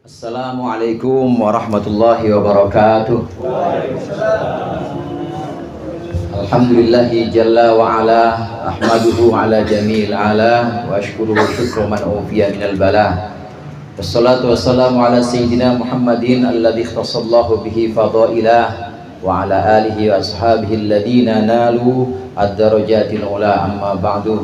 Assalamualaikum warahmatullahi wabarakatuh. Alhamdulillahi jalla wa ala, ahmaduhu ala jamil ala, wa ashkuruhu syukru man ufiya minal bala. Wassalatu wassalamu ala sayyidina Muhammadin alladhi ikhtasallahu bihi fadailah, wa ala alihi wa ashabihi alladhina nalu ad-darajatil ula, amma ba'du.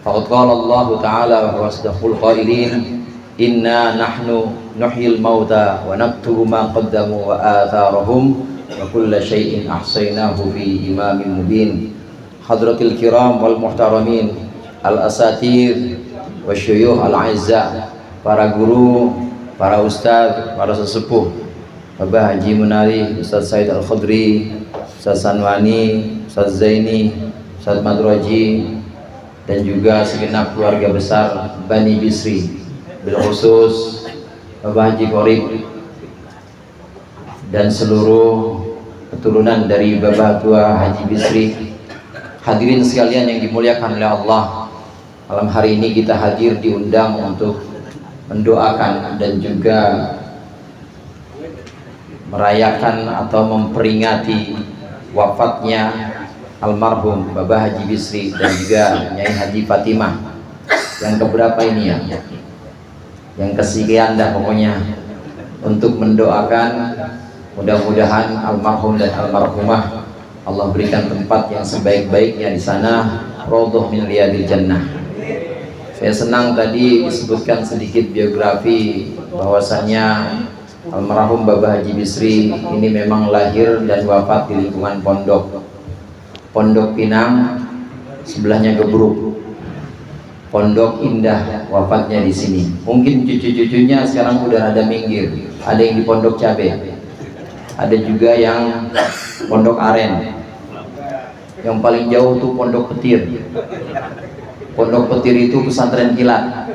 Faqad qala Allah ta'ala wa huwa asdaqul qailin, inna nahnu nuhyil mauta wa naktubu ma qaddamu wa atharahum wa kulla syai'in ahsaynahu fi imamin mubin. Hadratil kiram wal muhtaramin, al asatir wa syuyuh al aizza, para guru, para ustaz, para sesepuh, Bapak Haji Munari, Ustaz Said Al Khudri, Ustaz Sanwani, Ustaz Zaini, Ustaz Madroji, dan juga segenap keluarga besar Bani Bisri, bil khusus Bapak Haji Qorib dan seluruh keturunan dari Bapak Tua Haji Bisri. Hadirin sekalian yang dimuliakan oleh Allah, malam hari ini kita hadir diundang untuk mendoakan dan juga merayakan atau memperingati wafatnya almarhum Bapak Haji Bisri dan juga Nyai Haji Fatimah. Yang keberapa ini ya? Yang kesekian dah pokoknya, untuk mendoakan mudah-mudahan almarhum dan almarhumah Allah berikan tempat yang sebaik-baiknya di sana, raudhah min riyadil jannah. Saya senang tadi disebutkan sedikit biografi bahwasanya almarhum Bapak Haji Bisri ini memang lahir dan wafat di lingkungan Pondok Pinang, sebelahnya Gebruk. Pondok Indah wafatnya di sini. Mungkin cucu-cucunya sekarang udah ada minggir. Ada yang di Pondok Cabe, ada juga yang Pondok Aren. Yang paling jauh tuh Pondok Petir. Pondok Petir itu pesantren kilat.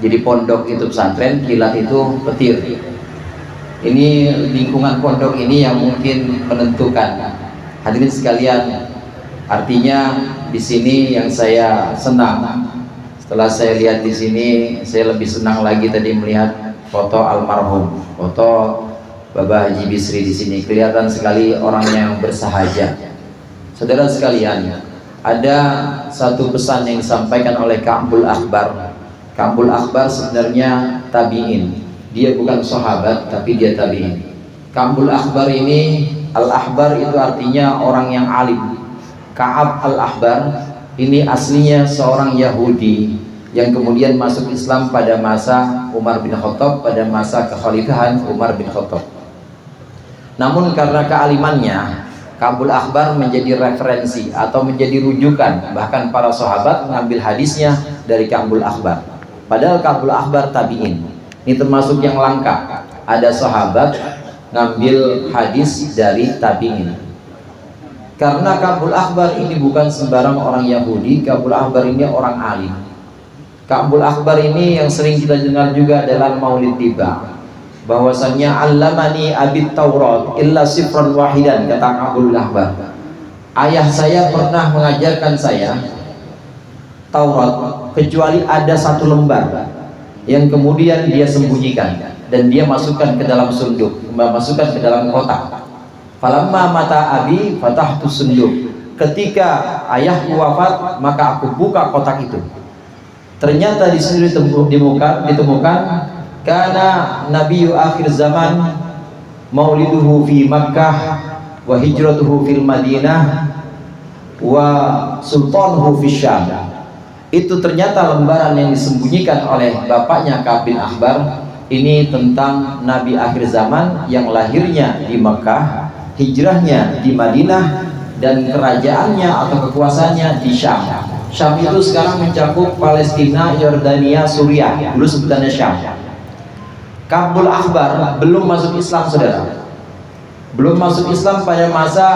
Jadi pondok itu pesantren, kilat itu petir. Ini lingkungan pondok ini yang mungkin menentukan. Hadirin sekalian, artinya di sini yang saya senang, setelah saya lihat di sini, saya lebih senang lagi tadi melihat foto almarhum, foto Bapak Haji Bisri di sini. Kelihatan sekali orangnya yang bersahaja. Saudara sekalian, ada satu pesan yang disampaikan oleh Ka'bul Akhbar. Ka'bul Akhbar sebenarnya tabi'in. Dia bukan sahabat, tapi dia tabi'in. Ka'bul Akhbar ini, Al-Ahbar itu artinya orang yang alim. Ka'ab Al-Ahbar ini aslinya seorang Yahudi yang kemudian masuk Islam pada masa Umar bin Khattab, pada masa kekhalifahan Umar bin Khattab. Namun karena kealimannya, Ka'bul Akhbar menjadi referensi atau menjadi rujukan, bahkan para sahabat mengambil hadisnya dari Ka'bul Akhbar. Padahal Ka'bul Akhbar tabi'in. Ini termasuk yang langka. Ada sahabat ngambil hadis dari tabi'in. Karena Ka'bul Akhbar ini bukan sembarang orang Yahudi. Ka'bul Akhbar ini orang alim. Ka'bul Akhbar ini yang sering kita dengar juga dalam Maulid Tiba, bahwasannya allamani abit Taurat illa sifran wahidan, kata Ka'bul Akhbar. Ayah saya pernah mengajarkan saya Taurat kecuali ada satu lembar yang kemudian dia sembunyikan dan dia masukkan ke dalam sunduk, masukkan ke dalam kotak. Falamma mata abi fatahtu sunduk. Ketika ayahku wafat, maka aku buka kotak itu. Ternyata di sini ditemukan karena Nabiyu akhir zaman mauliduhu fi Makkah wa hijratuhu fil Madinah wa sultanuhu fi Syam. Itu ternyata lembaran yang disembunyikan oleh bapaknya Ka'ab bin Akhbar ini tentang Nabi akhir zaman yang lahirnya di Makkah, hijrahnya di Madinah, dan kerajaannya atau kekuasaannya di Syam. Syam itu sekarang mencakup Palestina, Yordania, Suriah, dulu sebutannya Syam. Ka'bul Akhbar belum masuk Islam, saudara. Belum masuk Islam pada masa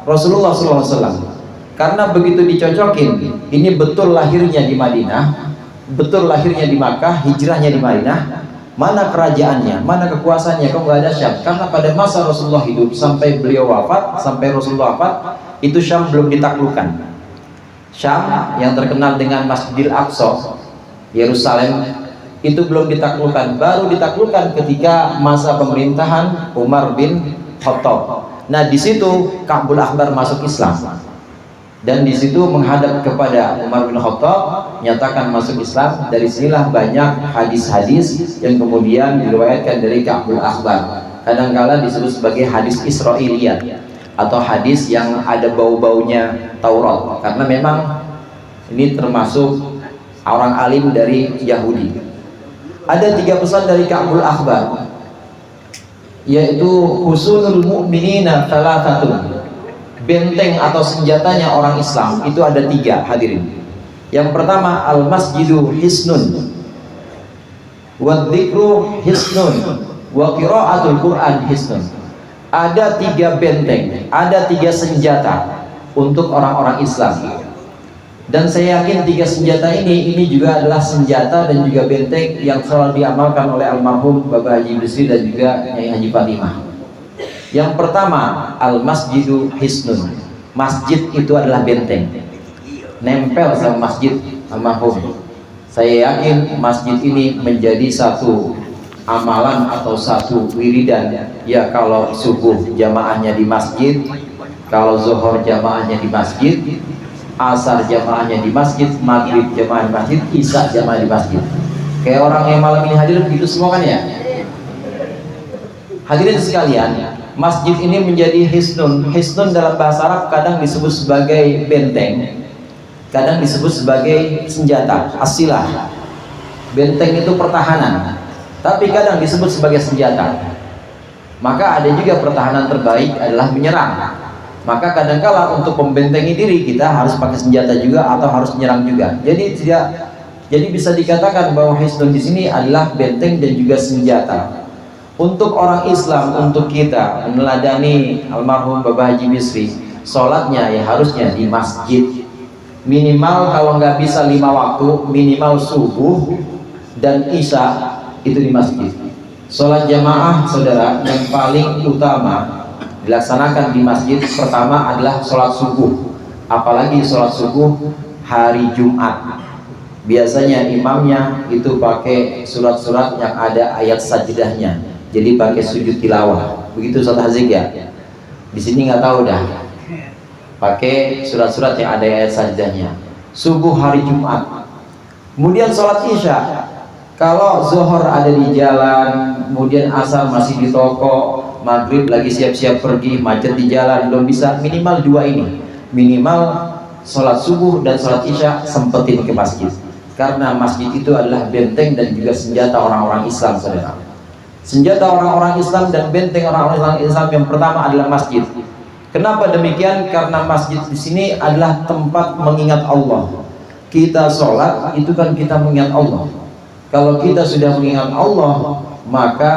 Rasulullah SAW. Karena begitu dicocokin, ini betul lahirnya di Madinah, betul lahirnya di Makkah, hijrahnya di Madinah. Mana kerajaannya, mana kekuasaannya, kok nggak ada Syam? Karena pada masa Rasulullah hidup sampai beliau wafat, sampai Rasulullah wafat, itu Syam belum ditaklukkan. Syam yang terkenal dengan Masjidil Aqsa, Yerusalem, itu belum ditaklukkan, baru ditaklukkan ketika masa pemerintahan Umar bin Khattab. Nah, di situ Ka'bul Ahbar masuk Islam, dan di situ menghadap kepada Umar bin Khattab, nyatakan masuk Islam. Dari sinilah banyak hadis-hadis yang kemudian diriwayatkan dari Ka'bul Ahbar. Kadang-kala disebut sebagai hadis Israiliyat atau hadis yang ada bau-baunya Taurat, karena memang ini termasuk orang alim dari Yahudi. Ada 3 pesan dari Ka'bul Ahbar, yaitu husunul mu'minina thalathatun, benteng atau senjatanya orang Islam itu ada 3, hadirin. Yang pertama, al masjidu hisnun wa dzikru hisnun wa qiraatul Quran hisnun. Ada 3 benteng, ada 3 senjata untuk orang-orang Islam. Dan saya yakin 3 senjata ini juga adalah senjata dan juga benteng yang selalu diamalkan oleh almarhum Bapak Haji Bisri dan juga Nyai Haji Fatimah. Yang pertama, al masjidu hisnun. Masjid itu adalah benteng, nempel sama masjid almarhum. Saya yakin masjid ini menjadi satu amalan atau satu wiridan. Ya, kalau subuh jamaahnya di masjid, kalau zuhur jamaahnya di masjid, asar jamaahnya di masjid, maghrib jamaah di masjid, isya jamaah di masjid. Kayak orang yang malam ini hadir begitu semua kan ya. Hadirin sekalian, masjid ini menjadi hisnun. Hisnun dalam bahasa Arab kadang disebut sebagai benteng, kadang disebut sebagai senjata, asilah. Benteng itu pertahanan, tapi kadang disebut sebagai senjata. Maka ada juga pertahanan terbaik adalah menyerang. Maka kadangkala untuk membentengi diri kita harus pakai senjata juga atau harus menyerang juga. Jadi bisa dikatakan bahwa hisnun di sini adalah benteng dan juga senjata. Untuk orang Islam, untuk kita meneladani almarhum Bapak Haji Bisri, sholatnya ya harusnya di masjid. Minimal kalau nggak bisa 5 waktu, minimal subuh dan isya itu di masjid. Sholat jamaah, saudara, yang paling utama dilaksanakan di masjid pertama adalah sholat subuh. Apalagi sholat subuh hari Jumat, biasanya imamnya itu pakai surat-surat yang ada ayat sajdahnya, jadi pakai sujud tilawah. Begitu Ustaz Hazik ya? Di sini nggak tahu dah, pakai surat-surat yang ada ayat sajdahnya. Subuh hari Jumat. Kemudian sholat isya, kalau zuhur ada di jalan, kemudian asar masih di toko, maghrib lagi siap-siap pergi, macet di jalan, belum bisa, minimal 2 ini. Minimal sholat subuh dan sholat isya sempetin ke masjid, karena masjid itu adalah benteng dan juga senjata orang-orang Islam, saudara. Senjata orang-orang Islam dan benteng orang-orang Islam yang pertama adalah masjid. Kenapa demikian? Karena masjid di sini adalah tempat mengingat Allah. Kita sholat itu kan kita mengingat Allah. Kalau kita sudah mengingat Allah, maka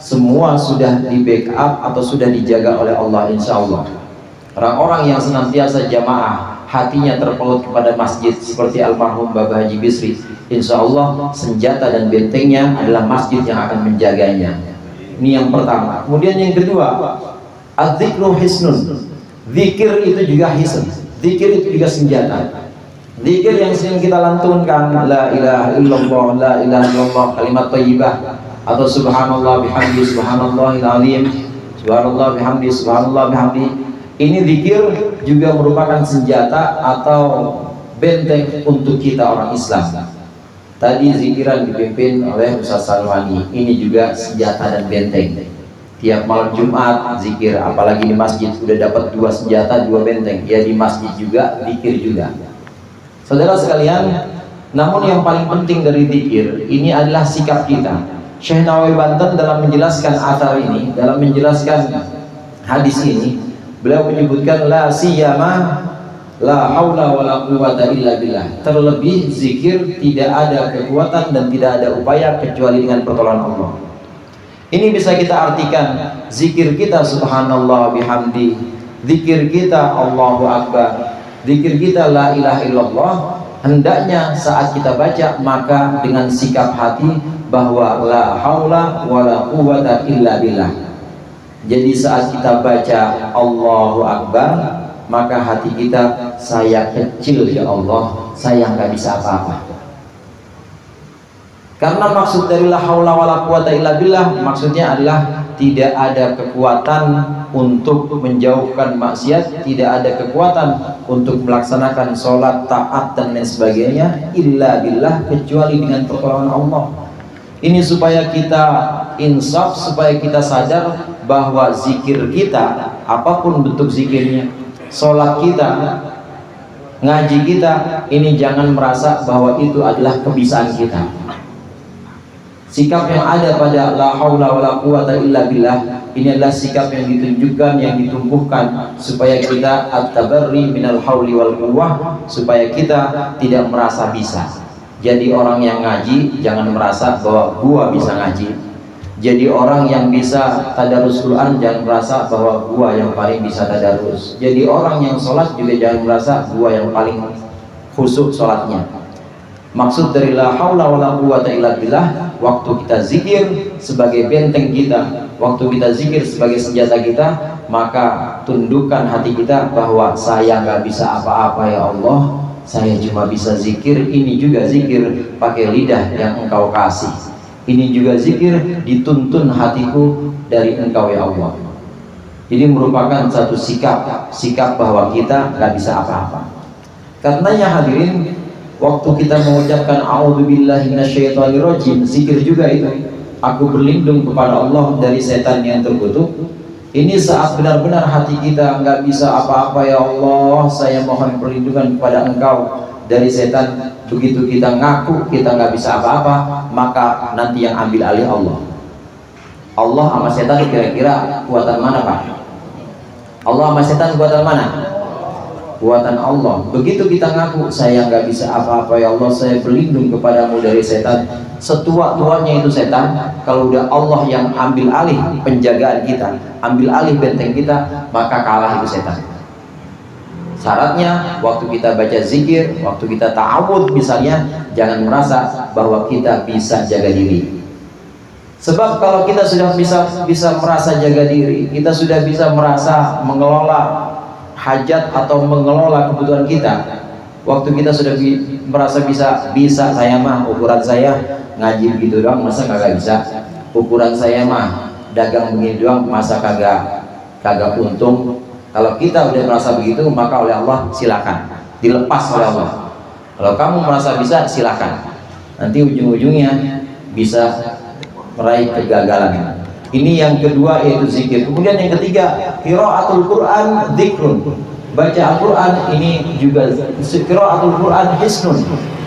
semua sudah di backup atau sudah dijaga oleh Allah, insya Allah. Orang-orang yang senantiasa jamaah, hatinya terpaut kepada masjid seperti almarhum Bapak Haji Bisri, insya Allah senjata dan bentengnya adalah masjid yang akan menjaganya. Ini yang pertama. Kemudian yang kedua, az-zikru hisnun. Zikir itu juga hisn. Zikir itu juga senjata. Zikir yang sering kita lantunkan, la ilaha illallah, la ilaha illallah, kalimat thayyibah, atau subhanallah bihamdi, subhanallahil azim, subhanallah bihamdi, subhanallah bihamdi. Ini zikir juga merupakan senjata atau benteng untuk kita orang Islam. Tadi zikiran dipimpin oleh Ustaz Salwani, ini juga senjata dan benteng. Tiap malam Jumat zikir, apalagi di masjid udah dapat 2 senjata, 2 benteng. Ya di masjid juga, zikir juga. Saudara sekalian, namun yang paling penting dari zikir ini adalah sikap kita. Syekh Nawawi Banten dalam menjelaskan athar ini, dalam menjelaskan hadis ini, beliau menyebutkan la siyama la haula wala quwwata illa billah. Terlebih zikir tidak ada kekuatan dan tidak ada upaya kecuali dengan pertolongan Allah. Ini bisa kita artikan zikir kita subhanallah bihamdi, zikir kita Allahu akbar, zikir kita la ilaha illallah. Hendaknya saat kita baca maka dengan sikap hati bahwa la haula wala quwwata illa billah. Jadi saat kita baca Allahu akbar, maka hati kita, saya kecil ya Allah, saya nggak bisa apa-apa. Karena maksud dari la haula wala quwata illa billah maksudnya adalah tidak ada kekuatan untuk menjauhkan maksiat, tidak ada kekuatan untuk melaksanakan sholat, taat dan lain sebagainya illa billah, kecuali dengan pertolongan Allah. Ini supaya kita insaf, supaya kita sadar bahwa zikir kita, apapun bentuk zikirnya, sholat kita, ngaji kita, ini jangan merasa bahwa itu adalah kebisaan kita. Sikap yang ada pada la haula wala quwata illa billah ini adalah sikap yang ditunjukkan, yang ditumbuhkan supaya kita at-tabarri minal hauli wal quwwah, supaya kita tidak merasa bisa. Jadi orang yang ngaji jangan merasa bahwa gua bisa ngaji. Jadi orang yang bisa tadarus Quran jangan merasa bahwa gua yang paling bisa tadarus. Jadi orang yang sholat juga jangan merasa gua yang paling khusyuk sholatnya. Maksud dari la haula wala quwata illa billah, waktu kita zikir sebagai benteng kita, waktu kita zikir sebagai senjata kita, maka tundukkan hati kita bahwa saya nggak bisa apa-apa ya Allah, saya cuma bisa zikir. Ini juga zikir pakai lidah yang Engkau kasih, ini juga zikir dituntun hatiku dari Engkau ya Allah. Ini merupakan satu sikap bahwa kita nggak bisa apa-apa. Karenanya hadirin, waktu kita mengucapkan a'udzubillahi minasyaitonirrajim, zikir juga itu, aku berlindung kepada Allah dari setan yang terkutuk. Ini saat benar-benar hati kita nggak bisa apa-apa ya Allah, saya mohon perlindungan kepada Engkau dari setan. Begitu kita ngaku kita nggak bisa apa-apa, maka nanti yang ambil alih Allah. Allah sama setan kira-kira kuatan mana Pak? Allah sama setan kuatan mana? Kuatan Allah. Begitu kita ngaku saya nggak bisa apa-apa ya Allah, saya berlindung kepadamu dari setan. Setua-tuanya itu setan, kalau udah Allah yang ambil alih penjagaan kita, ambil alih benteng kita, maka kalah itu setan. Syaratnya waktu kita baca zikir, waktu kita ta'awudz misalnya, jangan merasa bahwa kita bisa jaga diri. Sebab kalau kita sudah bisa merasa jaga diri, kita sudah bisa merasa mengelola hajat atau mengelola kebutuhan kita, waktu kita sudah merasa bisa saya mah ukuran saya ngaji begitu doang, masa kagak bisa? Ukuran saya mah dagang begini doang, masa kagak untung? Kalau kita udah merasa begitu, maka oleh Allah silakan dilepas oleh Allah. Kalau kamu merasa bisa, silakan. Nanti ujung-ujungnya bisa meraih kegagalan. Ini yang kedua, yaitu zikir. Kemudian yang ketiga, qiraatul Quran dzikrun. Baca Al-Quran ini juga, qiraatul Quran hisnun.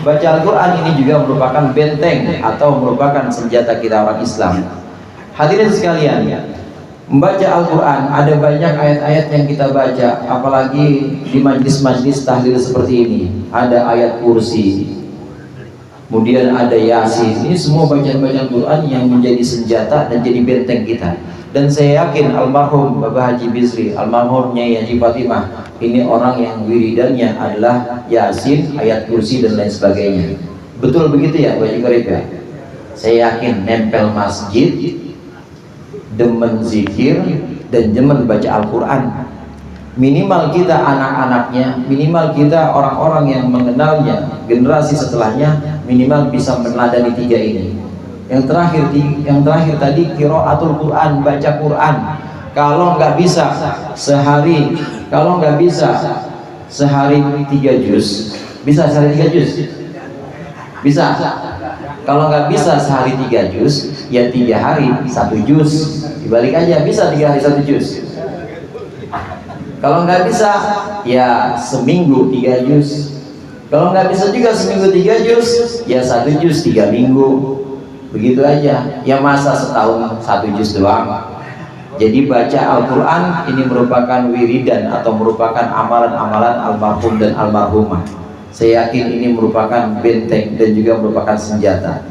Baca Al-Quran ini juga merupakan benteng atau merupakan senjata kita orang Islam. Hadirin sekalian, membaca Al-Quran, ada banyak ayat-ayat yang kita baca, apalagi di majlis-majlis tahlil seperti ini. Ada ayat kursi, kemudian ada Yasin. Ini semua bacaan-bacaan Quran yang menjadi senjata dan jadi benteng kita. Dan saya yakin almarhum Bapak Haji Bisri, almarhum Nyai Haji Fatimah, ini orang yang wiridannya adalah Yasin, ayat kursi dan lain sebagainya. Betul begitu ya Pak Iqrib ya? Saya yakin nempel masjid, demen zikir dan demen baca Al-Quran. Minimal kita anak-anaknya, minimal kita orang-orang yang mengenalnya, generasi setelahnya, minimal bisa meneladani tiga ini. Yang terakhir tadi qiraatul Quran, baca Quran. Kalau nggak bisa sehari, kalau nggak bisa sehari 3 juz, bisa sehari 3 juz? Bisa. Kalau nggak bisa sehari 3 juz, ya 3 hari 1 juz. Dibalik aja, bisa 3 hari 1 juz. Kalau nggak bisa, ya seminggu 3 juz. Kalau nggak bisa juga seminggu 3 juz, ya 1 juz 3 minggu. Begitu aja. Ya masa setahun 1 juz doang. Jadi baca Al-Quran ini merupakan wiridan atau merupakan amalan-amalan almarhum dan almarhumah. Saya yakin ini merupakan benteng dan juga merupakan senjata.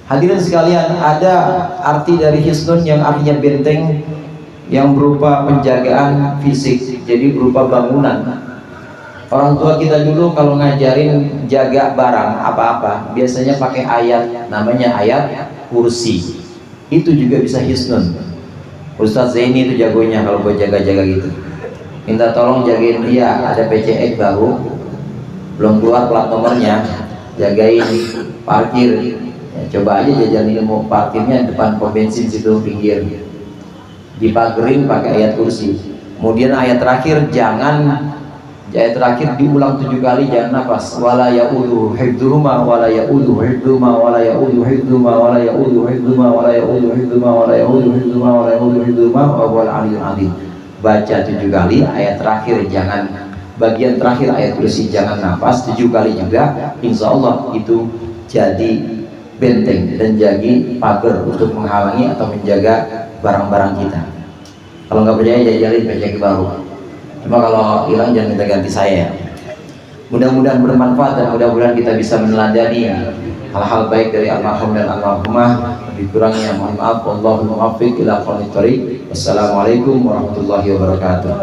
Hadirin sekalian, ada arti dari hisnun yang artinya benteng, yang berupa penjagaan fisik, jadi berupa bangunan. Orang tua kita dulu kalau ngajarin jaga barang apa-apa, biasanya pakai ayat, namanya ayat kursi. Itu juga bisa hisnun. Ustadz Zaini itu jagonya kalau buat jaga-jaga gitu. Minta tolong jagain dia, ada PCX baru, belum keluar plat nomornya, jagain parkir, Coba aja jajan ilmu, parkirnya depan pom bensin situ pinggir, dipagerin pakai ayat kursi. Kemudian ayat terakhir diulang 7 kali, jangan nafas. Wala ya'udu hifdzuhuma wala ya'udu hifdzuhuma wala ya'udu hifdzuhuma wala ya'udu hifdzuhuma wala ya'udu hifdzuhuma wala ya'udu hifdzuhuma wala ya'udu hifdzuhuma wa huwal aliyyul azim. Baca 7 kali, ayat terakhir jangan, bagian terakhir ayat kursi jangan nafas 7 kali juga. Insya Allah itu jadi benteng dan jadi pagar untuk menghalangi atau menjaga barang-barang kita. Kalau nggak percaya jajalin pecaki baru. Cuma kalau hilang jangan minta ganti saya. Mudah-mudahan bermanfaat dan mudah-mudahan kita bisa meneladani hal-hal baik dari almarhum dan almarhumah. Lebih kurangnya mohon maaf. Wallahul muwaffiq ila aqwamit thoriq. Wassalamualaikum warahmatullahi wabarakatuh.